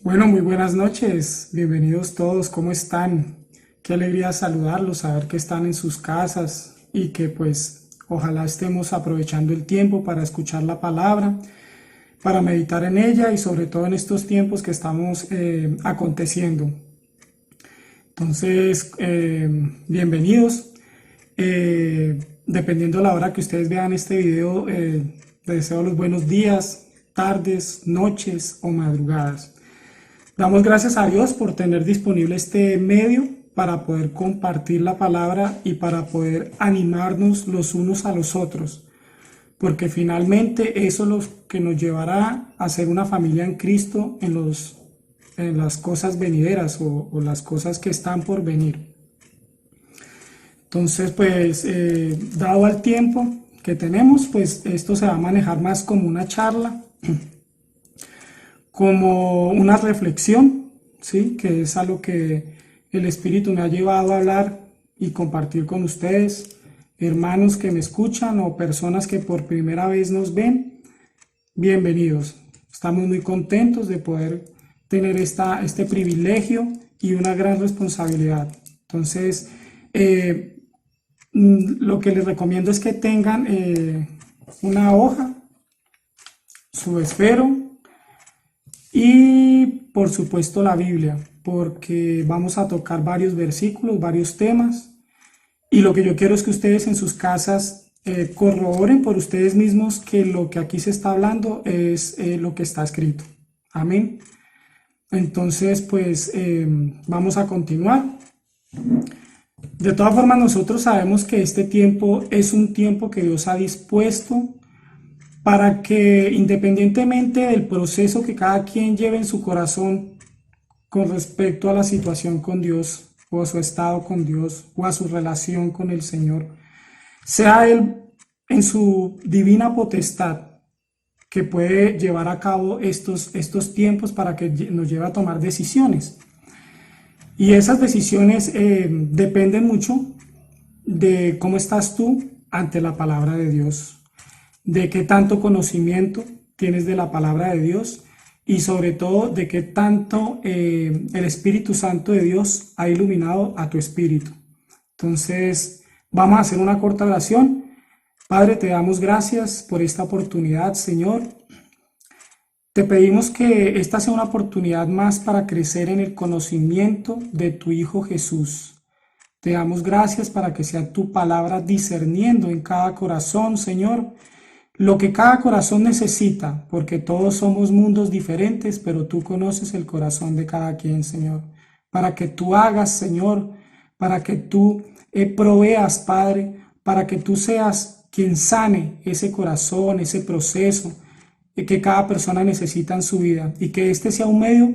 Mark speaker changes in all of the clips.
Speaker 1: Bueno, muy buenas noches, bienvenidos todos, ¿cómo están? Qué alegría saludarlos, saber que están en sus casas y que pues ojalá estemos aprovechando el tiempo para escuchar la palabra, para meditar en ella y sobre todo en estos tiempos que estamos aconteciendo. Entonces, bienvenidos. Dependiendo de la hora que ustedes vean este video, les deseo los buenos días, tardes, noches o madrugadas. Damos gracias a Dios por tener disponible este medio para poder compartir la palabra y para poder animarnos los unos a los otros, porque finalmente eso es lo que nos llevará a ser una familia en Cristo en las cosas venideras o las cosas que están por venir. Entonces, pues, dado al tiempo que tenemos, pues esto se va a manejar más como una charla, como una reflexión, ¿sí? Que es a lo que el Espíritu me ha llevado a hablar y compartir con ustedes, hermanos que me escuchan o personas que por primera vez nos ven, bienvenidos. Estamos muy contentos de poder tener este privilegio y una gran responsabilidad. Entonces, lo que les recomiendo es que tengan una hoja, su esfero, y por supuesto la Biblia, porque vamos a tocar varios versículos, varios temas. Y lo que yo quiero es que ustedes en sus casas corroboren por ustedes mismos que lo que aquí se está hablando es lo que está escrito. Amén. Entonces, pues vamos a continuar. De todas formas, nosotros sabemos que este tiempo es un tiempo que Dios ha dispuesto para que independientemente del proceso que cada quien lleve en su corazón con respecto a la situación con Dios o a su estado con Dios o a su relación con el Señor, sea Él en su divina potestad que puede llevar a cabo estos tiempos para que nos lleve a tomar decisiones. Y esas decisiones dependen mucho de cómo estás tú ante la palabra de Dios, de qué tanto conocimiento tienes de la palabra de Dios y sobre todo de qué tanto el Espíritu Santo de Dios ha iluminado a tu espíritu. Entonces, vamos a hacer una corta oración. Padre, te damos gracias por esta oportunidad, Señor. Te pedimos que esta sea una oportunidad más para crecer en el conocimiento de tu Hijo Jesús. Te damos gracias para que sea tu palabra discerniendo en cada corazón, Señor, lo que cada corazón necesita, porque todos somos mundos diferentes, pero tú conoces el corazón de cada quien, Señor. Para que tú hagas, Señor, para que tú proveas, Padre, para que tú seas quien sane ese corazón, ese proceso que cada persona necesita en su vida y que este sea un medio,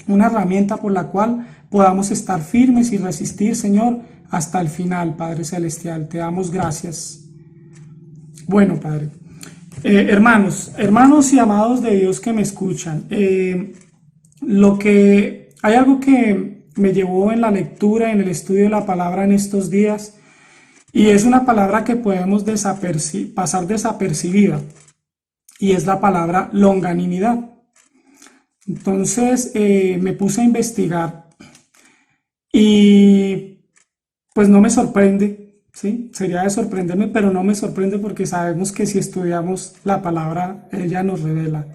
Speaker 1: una herramienta por la cual podamos estar firmes y resistir, Señor, hasta el final, Padre Celestial. Te damos gracias. Bueno, Padre. Hermanos y amados de Dios que me escuchan, hay algo que me llevó en la lectura, en el estudio de la palabra en estos días, y es una palabra que podemos pasar desapercibida, y es la palabra longanimidad. Entonces me puse a investigar y pues no me sorprende, ¿sí? Sería de sorprenderme, pero no me sorprende porque sabemos que si estudiamos la palabra, ella nos revela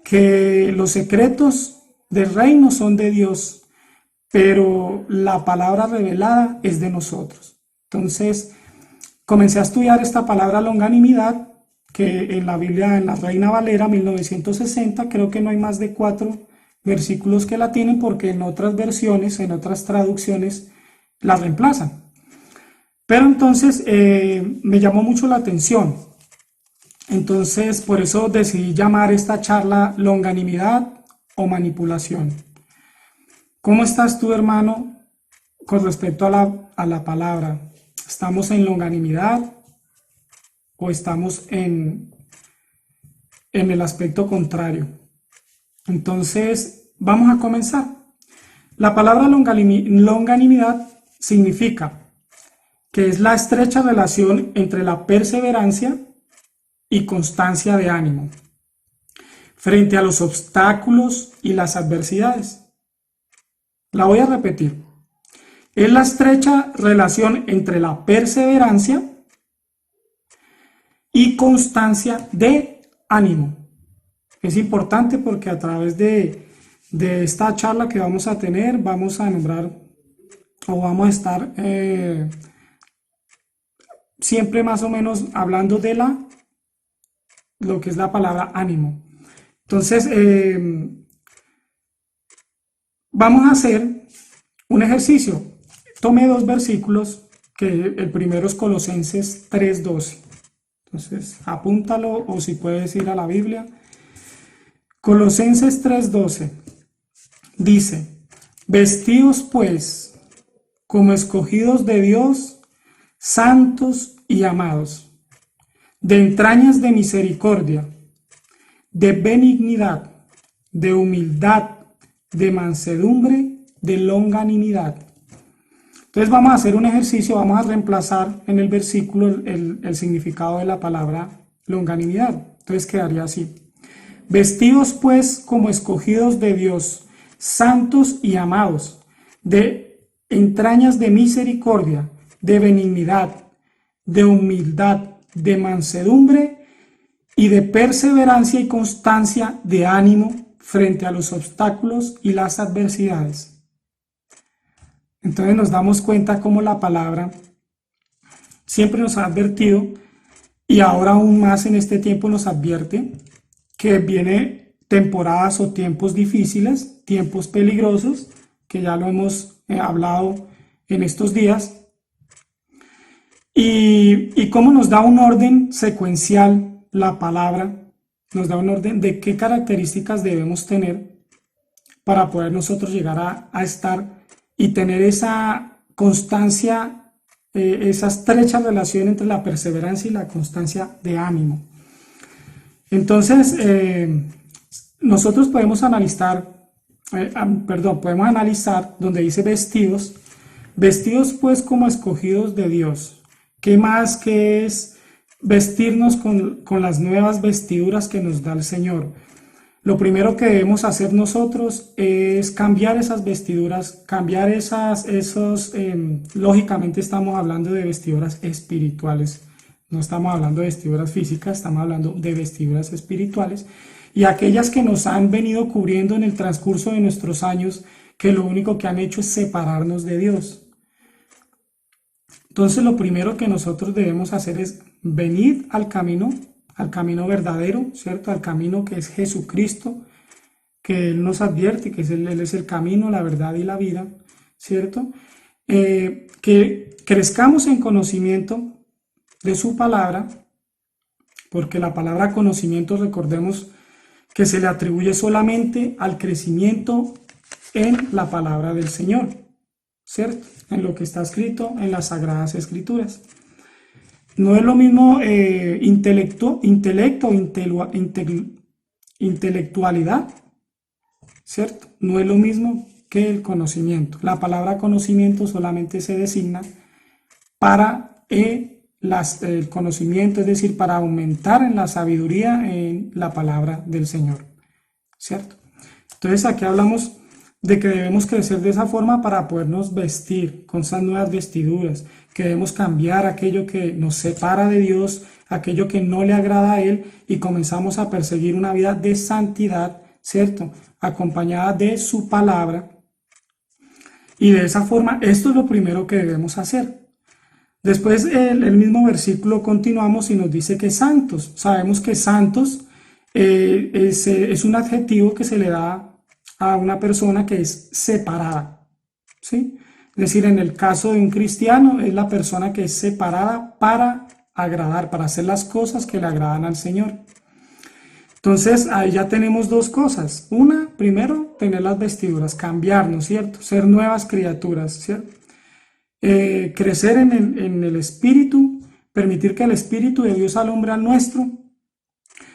Speaker 1: que los secretos del reino son de Dios, pero la palabra revelada es de nosotros. Entonces, comencé a estudiar esta palabra longanimidad, que en la Biblia, en la Reina Valera 1960, creo que no hay más de 4 versículos que la tienen, porque en otras versiones, en otras traducciones, la reemplazan. Pero entonces me llamó mucho la atención. Entonces, por eso decidí llamar esta charla longanimidad o manipulación. ¿Cómo estás tú, hermano, con respecto a la palabra? ¿Estamos en longanimidad o estamos en el aspecto contrario? Entonces, vamos a comenzar. La palabra longanimidad significa que es la estrecha relación entre la perseverancia y constancia de ánimo. frente a los obstáculos y las adversidades. La voy a repetir. Es la estrecha relación entre la perseverancia y constancia de ánimo. Es importante porque a través de esta charla que vamos a tener, vamos a nombrar o vamos a estar siempre más o menos hablando de lo que es la palabra ánimo. Entonces, vamos a hacer un ejercicio. Tome dos versículos, que el primero es Colosenses 3:12. Entonces, apúntalo o si puedes ir a la Biblia. Colosenses 3:12 dice: vestidos pues como escogidos de Dios, santos y amados, de entrañas de misericordia, de benignidad, de humildad, de mansedumbre, de longanimidad. Entonces vamos a hacer un ejercicio, vamos a reemplazar en el versículo el significado de la palabra longanimidad. Entonces quedaría así: vestidos pues como escogidos de Dios, santos y amados, de entrañas de misericordia, de benignidad, de humildad, de mansedumbre y de perseverancia y constancia de ánimo frente a los obstáculos y las adversidades. Entonces nos damos cuenta cómo la palabra siempre nos ha advertido, y ahora aún más en este tiempo nos advierte, que viene temporadas o tiempos difíciles, tiempos peligrosos, que ya lo hemos hablado en estos días, y cómo nos da un orden secuencial la palabra, nos da un orden de qué características debemos tener para poder nosotros llegar a estar y tener esa constancia, esa estrecha relación entre la perseverancia y la constancia de ánimo. Entonces, nosotros podemos analizar, podemos analizar donde dice vestidos pues como escogidos de Dios. ¿Qué más que es vestirnos con las nuevas vestiduras que nos da el Señor? Lo primero que debemos hacer nosotros es cambiar esas vestiduras, cambiar lógicamente estamos hablando de vestiduras espirituales, no estamos hablando de vestiduras físicas, estamos hablando de vestiduras espirituales, y aquellas que nos han venido cubriendo en el transcurso de nuestros años, que lo único que han hecho es separarnos de Dios. Entonces lo primero que nosotros debemos hacer es venir al camino verdadero, ¿cierto? Al camino que es Jesucristo, que Él nos advierte, que Él es el camino, la verdad y la vida, ¿cierto? Que crezcamos en conocimiento de su palabra, porque la palabra conocimiento, recordemos que se le atribuye solamente al crecimiento en la palabra del Señor, ¿cierto? En lo que está escrito en las Sagradas Escrituras. No es lo mismo intelectualidad, ¿cierto? No es lo mismo que el conocimiento. La palabra conocimiento solamente se designa para el conocimiento, es decir, para aumentar en la sabiduría en la palabra del Señor, ¿cierto? Entonces aquí hablamos de que debemos crecer de esa forma para podernos vestir con esas nuevas vestiduras, que debemos cambiar aquello que nos separa de Dios, aquello que no le agrada a Él, y comenzamos a perseguir una vida de santidad, ¿cierto? Acompañada de su palabra. Y de esa forma, esto es lo primero que debemos hacer. Después, el mismo versículo continuamos y nos dice que santos. Sabemos que santos es un adjetivo que se le da a una persona que es separada, ¿sí? Es decir, en el caso de un cristiano, es la persona que es separada para agradar, para hacer las cosas que le agradan al Señor. Entonces, ahí ya tenemos dos cosas. Una, primero, tener las vestiduras, cambiarnos, ¿cierto? Ser nuevas criaturas, ¿cierto? Crecer en el Espíritu, permitir que el Espíritu de Dios alumbre al nuestro,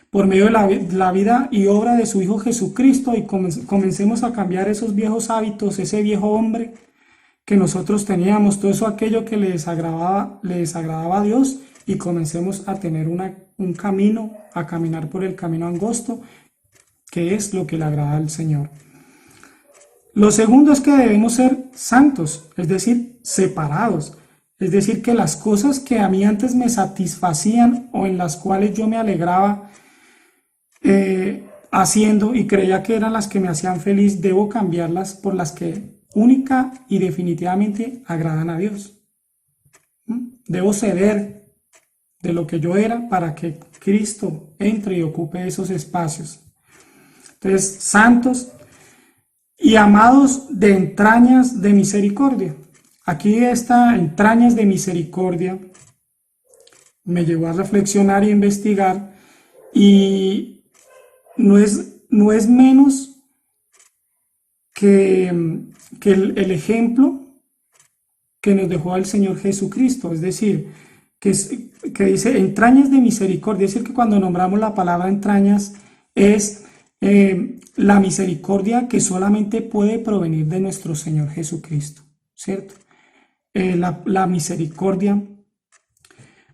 Speaker 1: por medio de la vida y obra de su Hijo Jesucristo, y comencemos a cambiar esos viejos hábitos, ese viejo hombre que nosotros teníamos, todo eso, aquello que le desagradaba a Dios, y comencemos a tener un camino, a caminar por el camino angosto, que es lo que le agrada al Señor. Lo segundo es que debemos ser santos, es decir, separados. Es decir, que las cosas que a mí antes me satisfacían o en las cuales yo me alegraba haciendo y creía que eran las que me hacían feliz, debo cambiarlas por las que única y definitivamente agradan a Dios. Debo ceder de lo que yo era para que Cristo entre y ocupe esos espacios. Entonces, santos y amados de entrañas de misericordia. Aquí esta entrañas de misericordia me llevó a reflexionar y investigar, y no es menos que el ejemplo que nos dejó el Señor Jesucristo, es decir, que dice entrañas de misericordia, es decir, que cuando nombramos la palabra entrañas es la misericordia que solamente puede provenir de nuestro Señor Jesucristo, ¿cierto? La misericordia.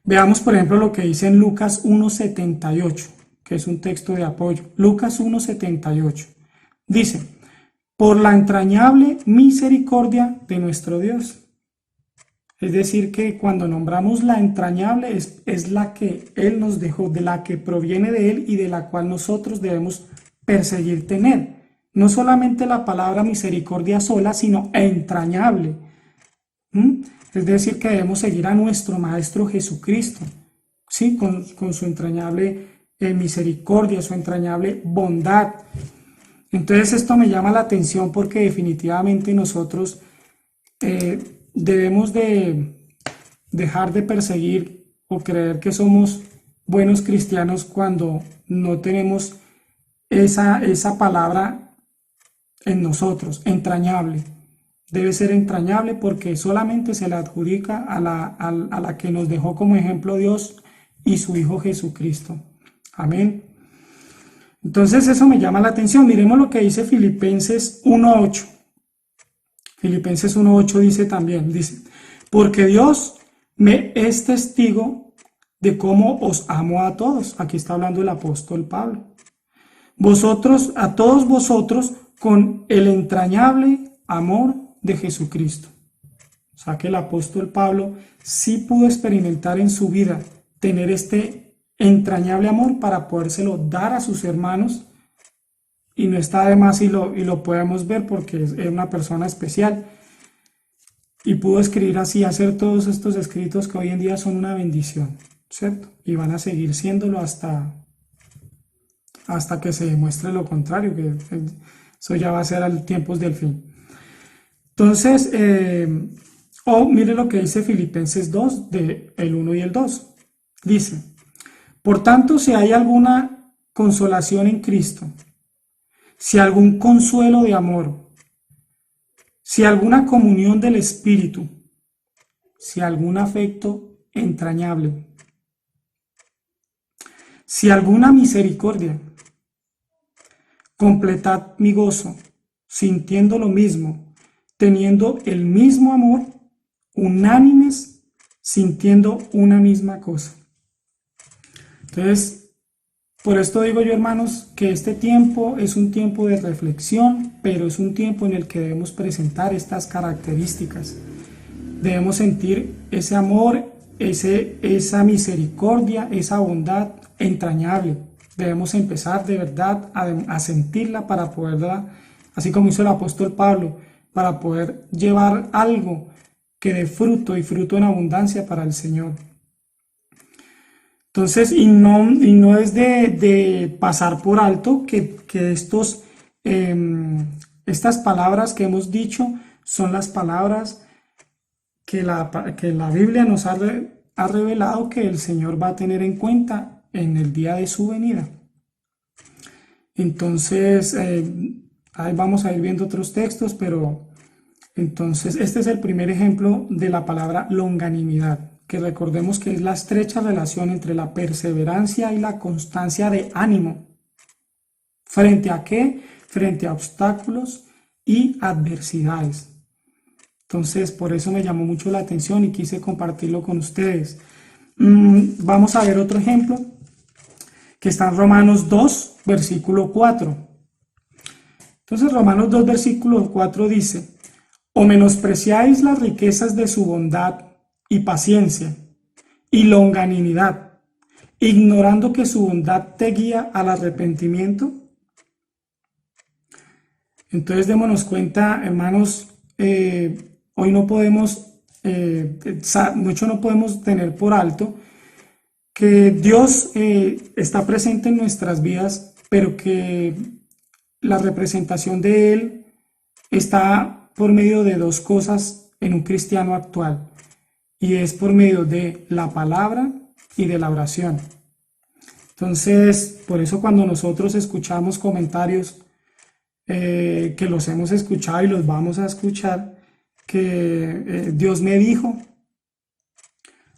Speaker 1: Veamos, por ejemplo, lo que dice en Lucas 1:78, que es un texto de apoyo. Lucas 1:78. Dice, por la entrañable misericordia de nuestro Dios. Es decir, que cuando nombramos la entrañable es la que Él nos dejó, de la que proviene de Él y de la cual nosotros debemos perseguir tener. No solamente la palabra misericordia sola, sino entrañable. Es decir, que debemos seguir a nuestro Maestro Jesucristo, ¿sí? Con su entrañable misericordia, su entrañable bondad. Entonces esto me llama la atención porque definitivamente nosotros debemos de dejar de perseguir o creer que somos buenos cristianos cuando no tenemos esa palabra en nosotros, entrañable. Debe ser entrañable porque solamente se le adjudica a la que nos dejó como ejemplo Dios y su Hijo Jesucristo. Amén. Entonces eso me llama la atención. Miremos lo que dice Filipenses 1:8. Filipenses 1:8 dice también, dice, porque Dios me es testigo de cómo os amo a todos. Aquí está hablando el apóstol Pablo. A todos vosotros, con el entrañable amor de Jesucristo. O sea que el apóstol Pablo sí pudo experimentar en su vida, tener este entrañable amor para podérselo dar a sus hermanos, y no está de más y lo podemos ver porque es una persona especial, y pudo escribir así, hacer todos estos escritos que hoy en día son una bendición, ¿cierto? Y van a seguir siéndolo hasta que se demuestre lo contrario, que eso ya va a ser a tiempos del fin. Entonces, mire lo que dice Filipenses 2, el 1 y el 2. Dice, por tanto, si hay alguna consolación en Cristo, si algún consuelo de amor, si alguna comunión del Espíritu, si algún afecto entrañable, si alguna misericordia, completad mi gozo, sintiendo lo mismo, teniendo el mismo amor, unánimes, sintiendo una misma cosa. Entonces, por esto digo yo, hermanos, que este tiempo es un tiempo de reflexión, pero es un tiempo en el que debemos presentar estas características. Debemos sentir ese amor, esa misericordia, esa bondad entrañable. Debemos empezar de verdad a sentirla para poderla, así como hizo el apóstol Pablo, para poder llevar algo que dé fruto y fruto en abundancia para el Señor. Entonces, y no es de pasar por alto que estas palabras que hemos dicho son las palabras que la Biblia nos ha revelado que el Señor va a tener en cuenta en el día de su venida. Entonces, ahí vamos a ir viendo otros textos, pero entonces este es el primer ejemplo de la palabra longanimidad, que recordemos que es la estrecha relación entre la perseverancia y la constancia de ánimo. ¿Frente a qué? Frente a obstáculos y adversidades. Entonces, por eso me llamó mucho la atención y quise compartirlo con ustedes. Vamos a ver otro ejemplo que está en Romanos 2, versículo 4. Entonces Romanos 2, versículo 4 dice: o menospreciáis las riquezas de su bondad y paciencia y longanimidad, ignorando que su bondad te guía al arrepentimiento. Entonces démonos cuenta, hermanos, hoy no podemos, mucho no podemos tener por alto que Dios está presente en nuestras vidas, pero que la representación de Él está por medio de dos cosas en un cristiano actual, y es por medio de la palabra y de la oración. Entonces, por eso cuando nosotros escuchamos comentarios, que los hemos escuchado y los vamos a escuchar, que Dios me dijo,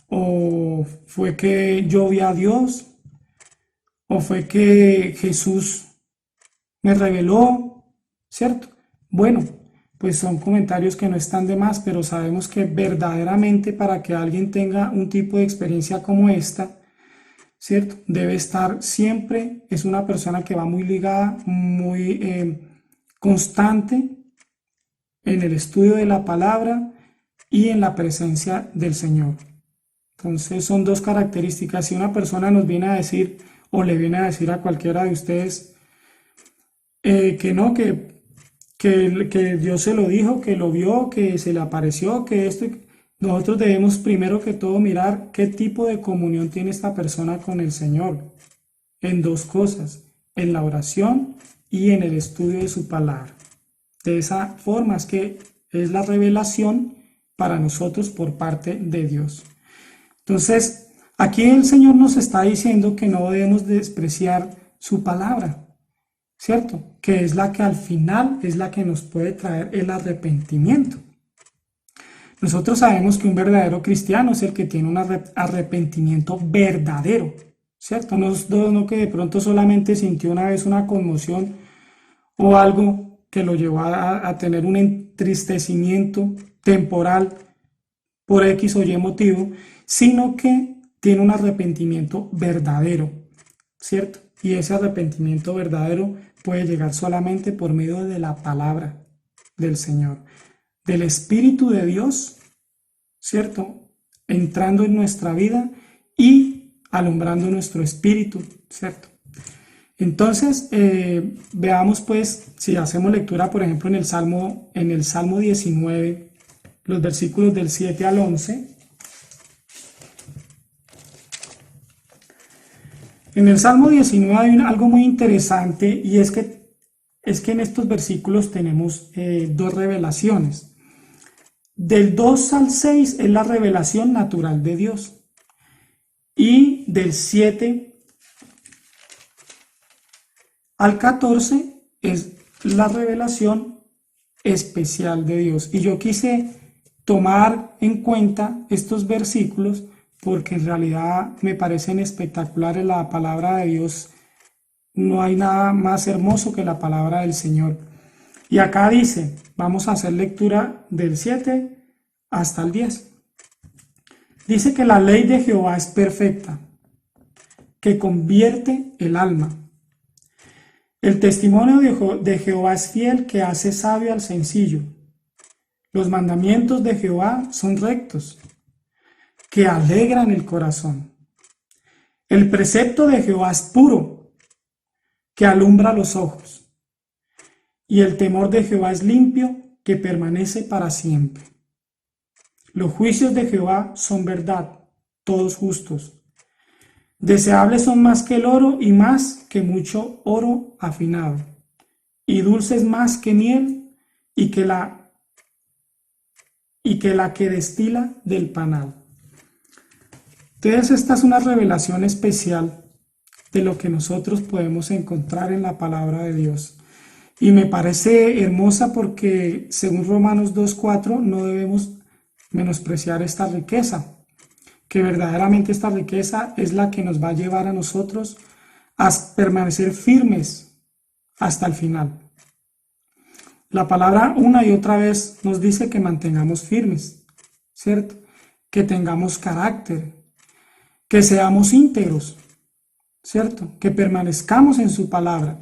Speaker 1: o fue que yo vi a Dios, o fue que Jesús me reveló, ¿cierto? Bueno, pues son comentarios que no están de más, pero sabemos que verdaderamente para que alguien tenga un tipo de experiencia como esta, ¿cierto? Debe estar siempre, es una persona que va muy ligada, muy constante en el estudio de la palabra y en la presencia del Señor. Entonces son dos características. Si una persona nos viene a decir, o le viene a decir a cualquiera de ustedes, que no, que Dios se lo dijo, que lo vio, que se le apareció, que esto, nosotros debemos primero que todo mirar qué tipo de comunión tiene esta persona con el Señor, en dos cosas, en la oración y en el estudio de su palabra. De esa forma es que es la revelación para nosotros por parte de Dios. Entonces, aquí el Señor nos está diciendo que no debemos despreciar su palabra, ¿cierto? Que es la que al final es la que nos puede traer el arrepentimiento. Nosotros sabemos que un verdadero cristiano es el que tiene un arrepentimiento verdadero, ¿cierto? No que de pronto solamente sintió una vez una conmoción o algo que lo llevó a tener un entristecimiento temporal por X o Y motivo, sino que tiene un arrepentimiento verdadero, ¿cierto? Y ese arrepentimiento verdadero puede llegar solamente por medio de la palabra del Señor, del Espíritu de Dios, ¿cierto? Entrando en nuestra vida y alumbrando nuestro espíritu, ¿cierto? Entonces, veamos pues, si hacemos lectura, por ejemplo, en el Salmo 19, los versículos del 7 al 11. En el Salmo 19 hay algo muy interesante, y es que en estos versículos tenemos dos revelaciones. Del 2 al 6 es la revelación natural de Dios, y del 7 al 14 es la revelación especial de Dios. Y yo quise tomar en cuenta estos versículos porque en realidad me parecen espectaculares. La palabra de Dios, no hay nada más hermoso que la palabra del Señor. Y acá dice, vamos a hacer lectura del 7 hasta el 10. Dice que la ley de Jehová es perfecta, que convierte el alma. El testimonio de Jehová es fiel, que hace sabio al sencillo. Los mandamientos de Jehová son rectos, que alegran el corazón. El precepto de Jehová es puro, que alumbra los ojos. Y el temor de Jehová es limpio, que permanece para siempre. Los juicios de Jehová son verdad, todos justos. Deseables son más que el oro y más que mucho oro afinado, y dulces más que miel y que la que destila del panal. Entonces esta es una revelación especial de lo que nosotros podemos encontrar en la palabra de Dios. Y me parece hermosa porque según Romanos 2:4 no debemos menospreciar esta riqueza, que verdaderamente esta riqueza es la que nos va a llevar a nosotros a permanecer firmes hasta el final. La palabra una y otra vez nos dice que mantengamos firmes, ¿cierto? Que tengamos carácter, que seamos íntegros, ¿cierto? Que permanezcamos en su palabra.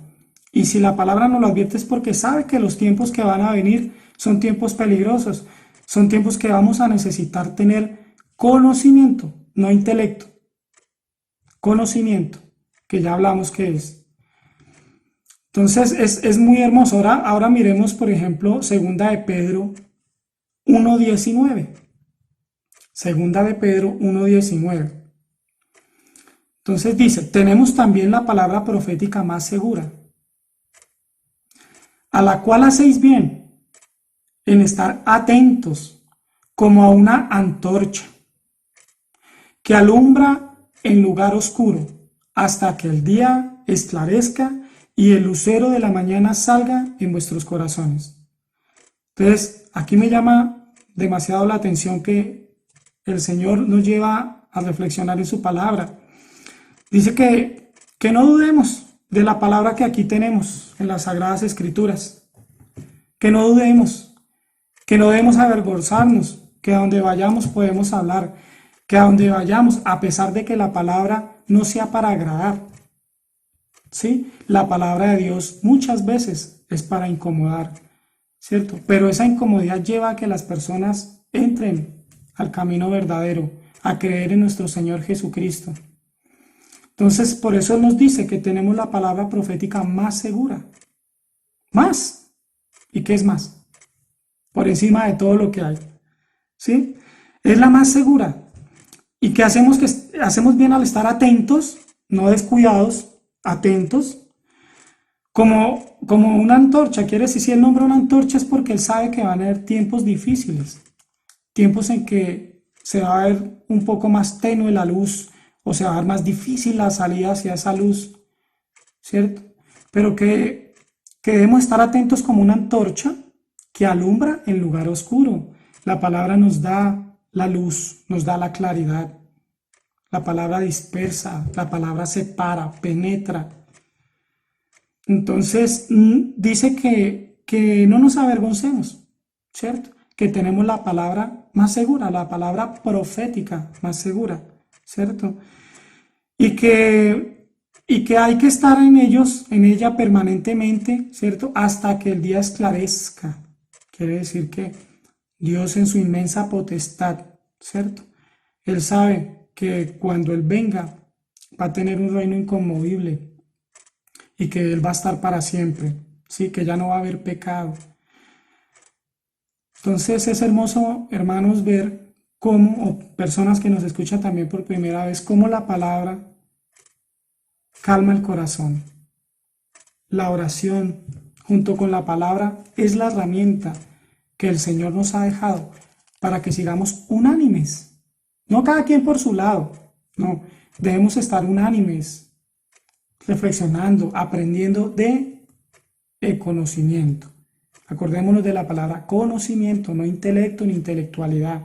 Speaker 1: Y si la palabra nos lo advierte es porque sabe que los tiempos que van a venir son tiempos peligrosos, son tiempos que vamos a necesitar tener conocimiento, no intelecto, conocimiento, que ya hablamos que es. Entonces es muy hermoso. Ahora miremos, por ejemplo, segunda de Pedro 1:19. Segunda de Pedro 1:19. Entonces dice, tenemos también la palabra profética más segura, a la cual hacéis bien en estar atentos como a una antorcha que alumbra en lugar oscuro hasta que el día esclarezca y el lucero de la mañana salga en vuestros corazones. Entonces, aquí me llama demasiado la atención que el Señor nos lleva a reflexionar en su palabra. Dice que no dudemos de la palabra que aquí tenemos en las Sagradas Escrituras. Que no dudemos, que no debemos avergonzarnos, que a donde vayamos podemos hablar, que a donde vayamos, a pesar de que la palabra no sea para agradar, ¿sí? La palabra de Dios muchas veces es para incomodar, ¿cierto? Pero esa incomodidad lleva a que las personas entren al camino verdadero, a creer en nuestro Señor Jesucristo. Entonces, por eso nos dice que tenemos la palabra profética más segura. Más. ¿Y qué es más? Por encima de todo lo que hay. ¿Sí? Es la más segura. ¿Y qué hacemos? Que hacemos bien al estar atentos, no descuidados, atentos, como una antorcha. Quiere decir, si él nombra una antorcha es porque él sabe que van a haber tiempos difíciles, tiempos en que se va a ver un poco más tenue la luz, o se va a ver más difícil la salida hacia esa luz, ¿cierto? Pero que debemos estar atentos como una antorcha que alumbra en lugar oscuro. La palabra nos da la luz, nos da la claridad. La palabra dispersa, la palabra separa, penetra. Entonces, dice que no nos avergoncemos, ¿cierto? Que tenemos la palabra más segura, la palabra profética más segura, ¿cierto? Y que hay que estar en ella permanentemente, ¿cierto? Hasta que el día esclarezca. Quiere decir que Dios en su inmensa potestad, ¿cierto? Él sabe que cuando Él venga va a tener un reino inconmovible y que Él va a estar para siempre, ¿sí? Que ya no va a haber pecado. Entonces es hermoso, hermanos, ver cómo, o personas que nos escuchan también por primera vez, cómo la palabra calma el corazón. La oración, junto con la palabra, es la herramienta que el Señor nos ha dejado para que sigamos unánimes. No cada quien por su lado, no, debemos estar unánimes, reflexionando, aprendiendo de el conocimiento. Acordémonos de la palabra conocimiento, no intelecto ni intelectualidad,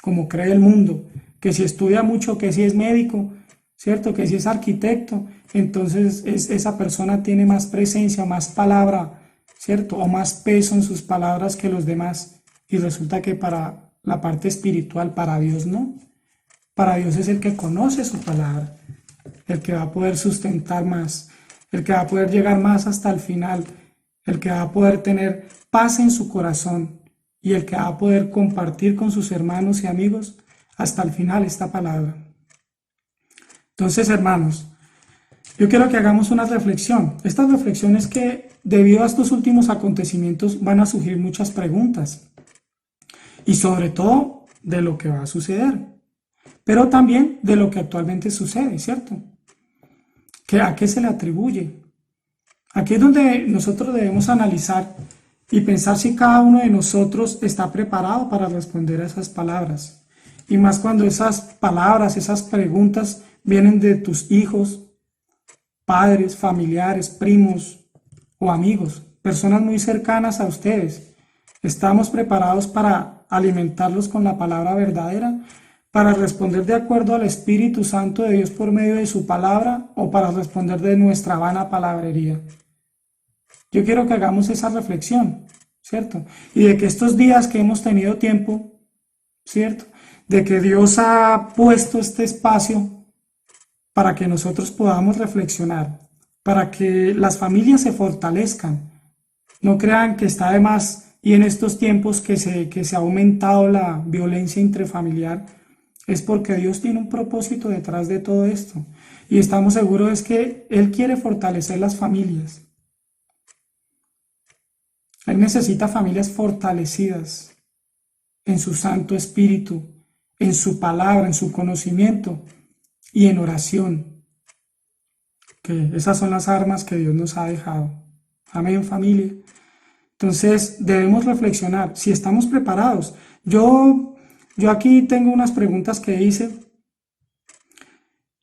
Speaker 1: como cree el mundo, que si estudia mucho, que si es médico, ¿cierto? Que si es arquitecto, entonces esa persona tiene más presencia, más palabra, ¿cierto? O más peso en sus palabras que los demás. Y resulta que para la parte espiritual, para Dios no. Para Dios es el que conoce su palabra, el que va a poder sustentar más, el que va a poder llegar más hasta el final, el que va a poder tener paz en su corazón y el que va a poder compartir con sus hermanos y amigos hasta el final esta palabra. Entonces, hermanos, yo quiero que hagamos una reflexión. Esta reflexión es que debido a estos últimos acontecimientos van a surgir muchas preguntas y sobre todo de lo que va a suceder, pero también de lo que actualmente sucede, ¿cierto? ¿A qué se le atribuye? Aquí es donde nosotros debemos analizar y pensar si cada uno de nosotros está preparado para responder a esas palabras. Y más cuando esas palabras, esas preguntas vienen de tus hijos, padres, familiares, primos o amigos, personas muy cercanas a ustedes. ¿Estamos preparados para alimentarlos con la palabra verdadera? ¿Para responder de acuerdo al Espíritu Santo de Dios por medio de su palabra o para responder de nuestra vana palabrería? Yo quiero que hagamos esa reflexión, ¿cierto? Y de que estos días que hemos tenido tiempo, ¿cierto? De que Dios ha puesto este espacio para que nosotros podamos reflexionar, para que las familias se fortalezcan. No crean que está de más y en estos tiempos que se ha aumentado la violencia intrafamiliar, es porque Dios tiene un propósito detrás de todo esto. Y estamos seguros es que Él quiere fortalecer las familias. Él necesita familias fortalecidas en su Santo Espíritu, en su palabra, en su conocimiento y en oración. Que esas son las armas que Dios nos ha dejado. Amén, familia. Entonces debemos reflexionar si estamos preparados. Yo aquí tengo unas preguntas que hice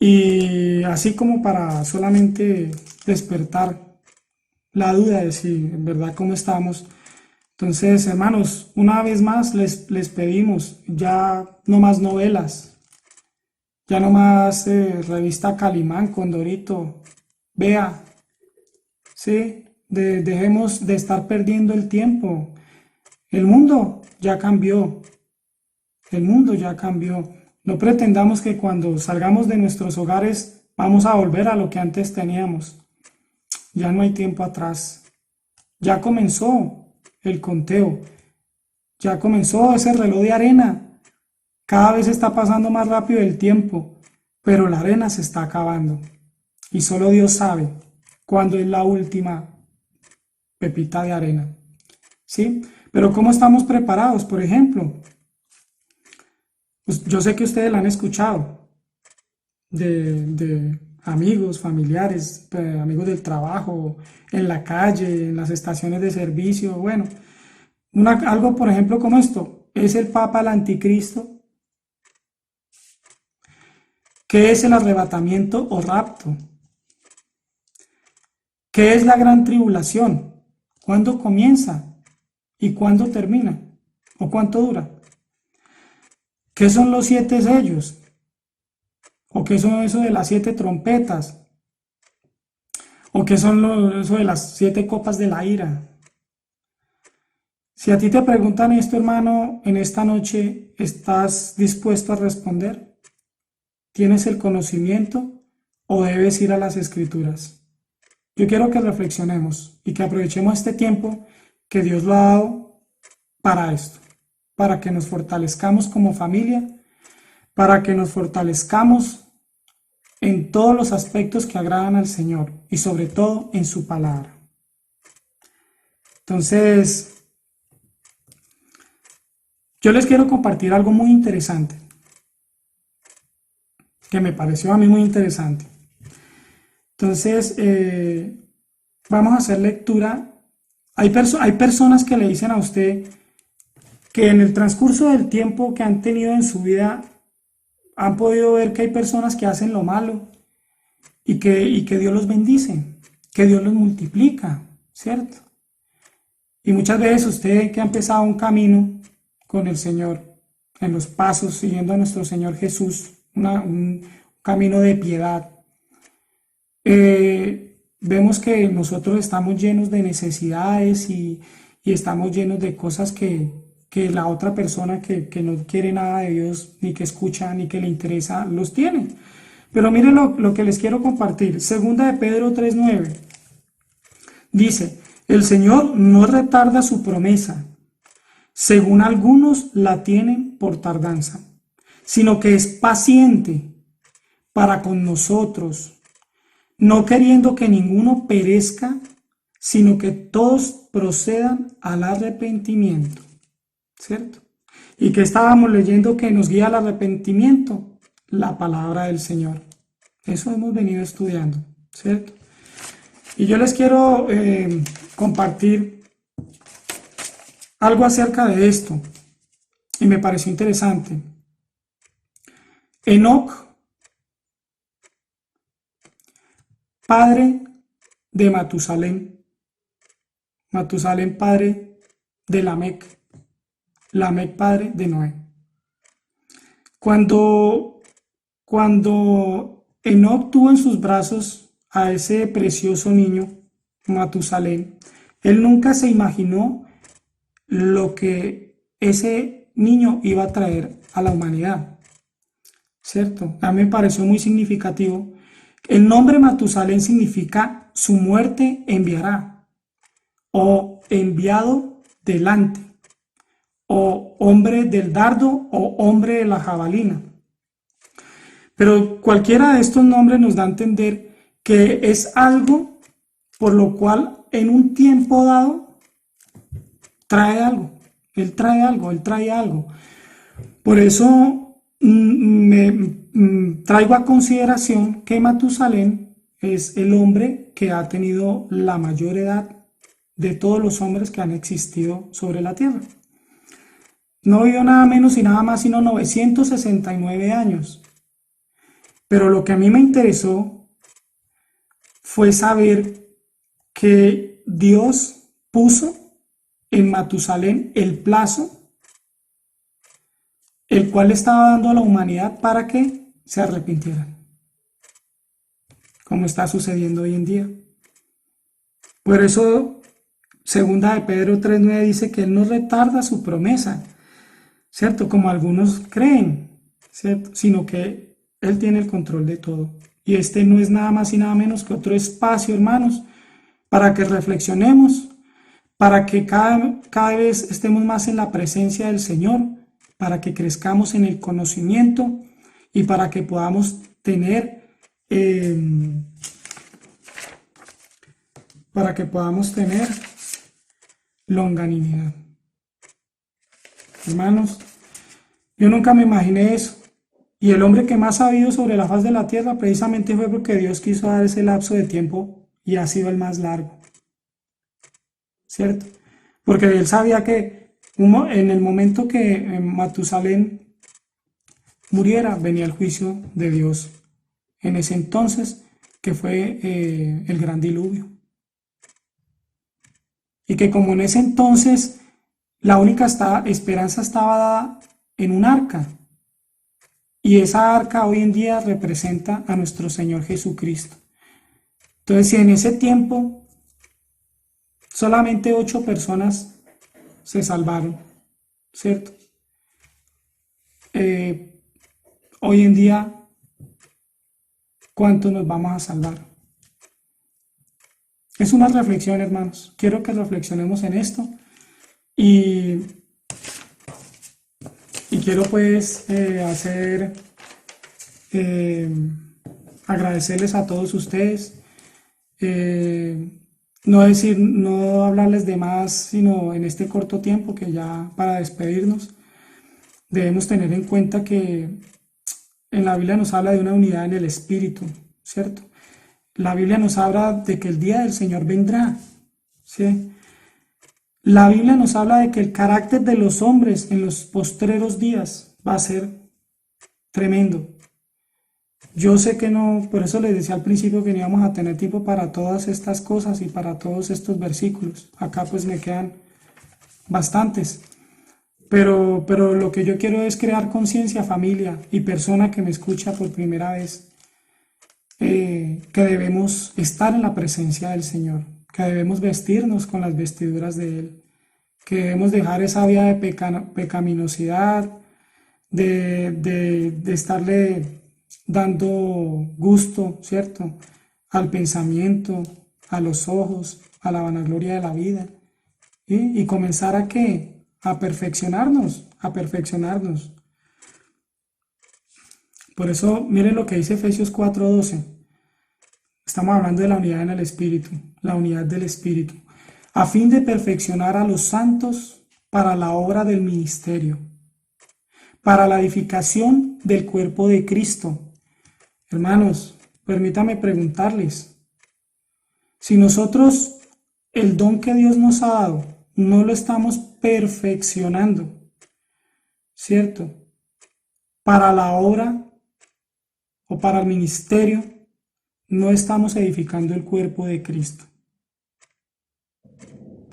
Speaker 1: y así como para solamente despertar la duda de si en verdad cómo estamos. Entonces, hermanos, una vez más les pedimos ya no más novelas, ya no más revista Calimán, Condorito, Vea, ¿sí? Dejemos de estar perdiendo el tiempo. El mundo ya cambió, el mundo ya cambió. No pretendamos que cuando salgamos de nuestros hogares vamos a volver a lo que antes teníamos. Ya no hay tiempo atrás. Ya comenzó el conteo. Ya comenzó ese reloj de arena. Cada vez está pasando más rápido el tiempo, pero la arena se está acabando. Y solo Dios sabe cuándo es la última pepita de arena. ¿Sí? Pero ¿cómo estamos preparados? Por ejemplo, pues yo sé que ustedes la han escuchado de amigos, familiares, amigos del trabajo, en la calle, en las estaciones de servicio. Bueno, algo por ejemplo como esto, ¿es el Papa el anticristo? ¿Qué es el arrebatamiento o rapto? ¿Qué es la gran tribulación? ¿Cuándo comienza? ¿Y cuándo termina? ¿O cuánto dura? ¿Qué son los 7 sellos? ¿O qué son eso de las 7 trompetas? ¿O qué son eso de las 7 copas de la ira? Si a ti te preguntan esto, hermano, en esta noche, ¿estás dispuesto a responder? ¿Tienes el conocimiento o debes ir a las escrituras? Yo quiero que reflexionemos y que aprovechemos este tiempo que Dios lo ha dado para esto, para que nos fortalezcamos como familia, para que nos fortalezcamos en todos los aspectos que agradan al Señor y sobre todo en su palabra. Entonces, yo les quiero compartir algo muy interesante, que me pareció a mí muy interesante. Entonces, vamos a hacer lectura. Hay personas que le dicen a usted que en el transcurso del tiempo que han tenido en su vida, han podido ver que hay personas que hacen lo malo y que Dios los bendice, que Dios los multiplica, ¿cierto? Y muchas veces usted que ha empezado un camino con el Señor, en los pasos, siguiendo a nuestro Señor Jesús, un camino de piedad, vemos que nosotros estamos llenos de necesidades y estamos llenos de cosas que la otra persona que no quiere nada de Dios, ni que escucha, ni que le interesa, los tiene. Pero miren lo que les quiero compartir. Segunda de Pedro 3:9. Dice, el Señor no retarda su promesa, según algunos la tienen por tardanza, sino que es paciente para con nosotros, no queriendo que ninguno perezca, sino que todos procedan al arrepentimiento, ¿cierto? ¿Y que estábamos leyendo que nos guía al arrepentimiento? La palabra del Señor. Eso hemos venido estudiando, ¿cierto? Y yo les quiero compartir algo acerca de esto, y me pareció interesante. Enoc, padre de Matusalén, Matusalén padre de Lamec, Lamec padre de Noé. Cuando Enoc tuvo en sus brazos a ese precioso niño, Matusalén, él nunca se imaginó lo que ese niño iba a traer a la humanidad, ¿cierto? A mí me pareció muy significativo El nombre Matusalén significa su muerte enviará, o enviado delante, o hombre del dardo, o hombre de la jabalina. Pero cualquiera de estos nombres nos da a entender que es algo por lo cual en un tiempo dado trae algo. Él trae algo, él trae algo. Por eso traigo a consideración que Matusalén es el hombre que ha tenido la mayor edad de todos los hombres que han existido sobre la tierra. No vivió nada menos y nada más sino 969 años. Pero lo que a mí me interesó fue saber que Dios puso en Matusalén el plazo, el cual estaba dando a la humanidad para que se arrepintieran, como está sucediendo hoy en día. Por eso, segunda de Pedro 3:9 dice que Él no retarda su promesa, ¿cierto? Como algunos creen, ¿cierto? Sino que Él tiene el control de todo. Y este no es nada más y nada menos que otro espacio, hermanos, para que reflexionemos, para que cada vez estemos más en la presencia del Señor, para que crezcamos en el conocimiento y para que podamos tener longanimidad. Hermanos, yo nunca me imaginé eso. Y el hombre que más ha habido sobre la faz de la tierra precisamente fue porque Dios quiso dar ese lapso de tiempo y ha sido el más largo, ¿cierto? Porque él sabía que en el momento que Matusalén muriera, venía el juicio de Dios. En ese entonces, que fue el gran diluvio. Y que como en ese entonces la única esperanza estaba dada en un arca. Y esa arca hoy en día representa a nuestro Señor Jesucristo. Entonces, si en ese tiempo solamente 8 personas se salvaron, ¿cierto? Hoy en día, ¿cuántos nos vamos a salvar? Es una reflexión, hermanos. Quiero que reflexionemos en esto y quiero pues agradecerles a todos ustedes. No hablarles de más, sino en este corto tiempo que ya para despedirnos, debemos tener en cuenta que en la Biblia nos habla de una unidad en el Espíritu, ¿cierto? La Biblia nos habla de que el día del Señor vendrá, ¿sí? La Biblia nos habla de que el carácter de los hombres en los postreros días va a ser tremendo. Yo sé que no, por eso les decía al principio que no íbamos a tener tiempo para todas estas cosas y para todos estos versículos. Acá pues me quedan bastantes. Pero lo que yo quiero es crear conciencia, familia y persona que me escucha por primera vez, que debemos estar en la presencia del Señor, que debemos vestirnos con las vestiduras de Él, que debemos dejar esa vida de pecaminosidad, de estarle dando gusto, ¿cierto?, al pensamiento, a los ojos, a la vanagloria de la vida, y comenzar a ¿qué? A perfeccionarnos. Por eso, miren lo que dice Efesios 4:12. Estamos hablando de la unidad en el Espíritu, la unidad del Espíritu, a fin de perfeccionar a los santos para la obra del ministerio, para la edificación del cuerpo de Cristo. Hermanos, permítame preguntarles, si nosotros el don que Dios nos ha dado no lo estamos perfeccionando, ¿cierto?, para la obra o para el ministerio, no estamos edificando el cuerpo de Cristo.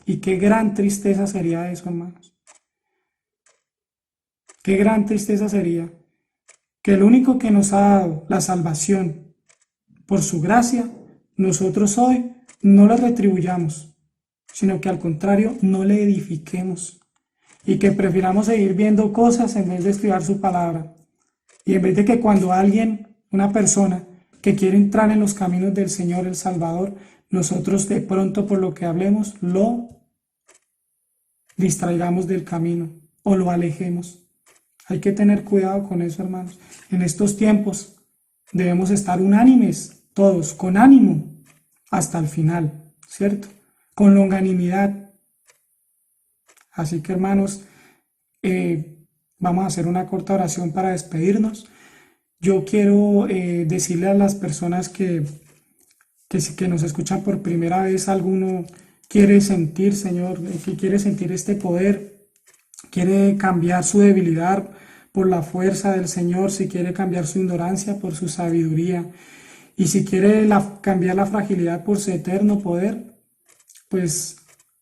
Speaker 1: Y qué gran tristeza sería eso, hermanos. Qué gran tristeza sería que el único que nos ha dado la salvación por su gracia, nosotros hoy no le retribuyamos, sino que al contrario no le edifiquemos y que prefiramos seguir viendo cosas en vez de estudiar su palabra. Y en vez de que cuando alguien, una persona que quiere entrar en los caminos del Señor el Salvador, nosotros de pronto por lo que hablemos lo distraigamos del camino o lo alejemos. Hay que tener cuidado con eso, hermanos. En estos tiempos debemos estar unánimes, todos, con ánimo, hasta el final, ¿cierto? Con longanimidad. Así que, hermanos, vamos a hacer una corta oración para despedirnos. Yo quiero decirle a las personas que nos escuchan por primera vez, alguno quiere sentir, Señor, que quiere sentir este poder, quiere cambiar su debilidad por la fuerza del Señor, si quiere cambiar su ignorancia por su sabiduría, y si quiere cambiar la fragilidad por su eterno poder, pues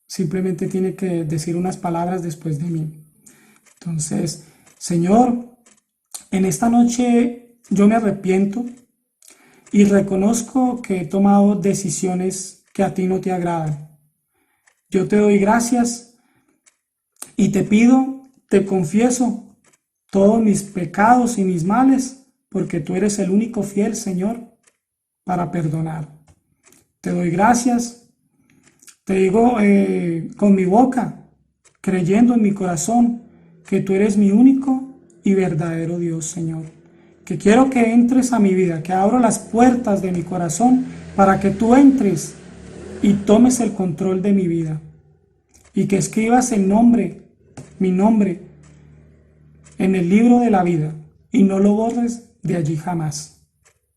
Speaker 1: simplemente tiene que decir unas palabras después de mí. Entonces, Señor, en esta noche yo me arrepiento y reconozco que he tomado decisiones que a ti no te agradan. Yo te doy gracias y te pido, te confieso todos mis pecados y mis males, porque tú eres el único fiel, Señor, para perdonar. Te doy gracias, te digo con mi boca, creyendo en mi corazón, que tú eres mi único y verdadero Dios, Señor. Que quiero que entres a mi vida, que abro las puertas de mi corazón para que tú entres y tomes el control de mi vida. Y que escribas mi nombre, en el libro de la vida y no lo borres de allí jamás.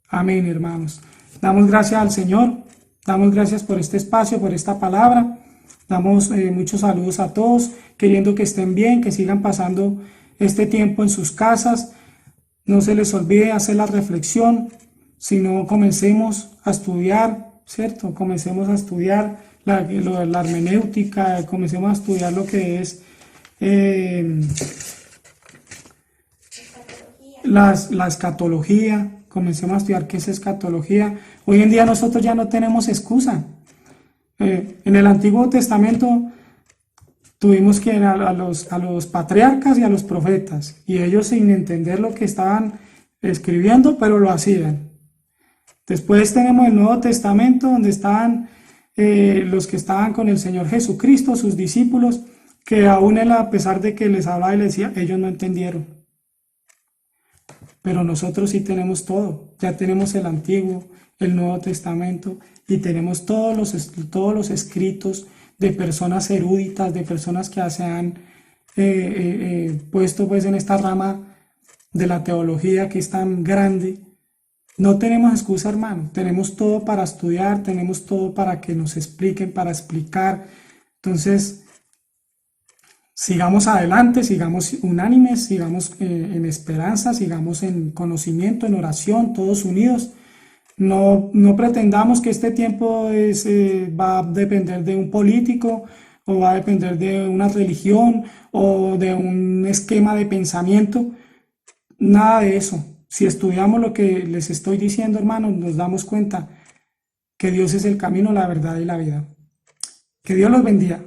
Speaker 1: Amén, hermanos. Damos gracias al Señor, damos gracias por este espacio, por esta palabra. Damos muchos saludos a todos, queriendo que estén bien, que sigan pasando este tiempo en sus casas. No se les olvide hacer la reflexión, sino comencemos a estudiar, ¿cierto? Comencemos a estudiar la hermenéutica, comencemos a estudiar lo que es la escatología, comencemos a estudiar qué es escatología. Hoy en día nosotros ya no tenemos excusa. En el Antiguo Testamento tuvimos que ir a los patriarcas y a los profetas, y ellos sin entender lo que estaban escribiendo, pero lo hacían. Después tenemos el Nuevo Testamento, donde estaban los que estaban con el Señor Jesucristo, sus discípulos, que aún él, a pesar de que les hablaba y les decía, ellos no entendieron. Pero nosotros sí tenemos todo, ya tenemos el Antiguo, el Nuevo Testamento, y tenemos todos los escritos de personas eruditas, de personas que se han puesto pues en esta rama de la teología que es tan grande. No tenemos excusa, hermano, tenemos todo para estudiar, tenemos todo para que nos expliquen, para explicar. Entonces, sigamos adelante, sigamos unánimes, sigamos en esperanza, sigamos en conocimiento, en oración, todos unidos. No pretendamos que este tiempo va a depender de un político, o va a depender de una religión o de un esquema de pensamiento. Nada de eso. Si estudiamos lo que les estoy diciendo, hermanos, nos damos cuenta que Dios es el camino, la verdad y la vida. Que Dios los bendiga.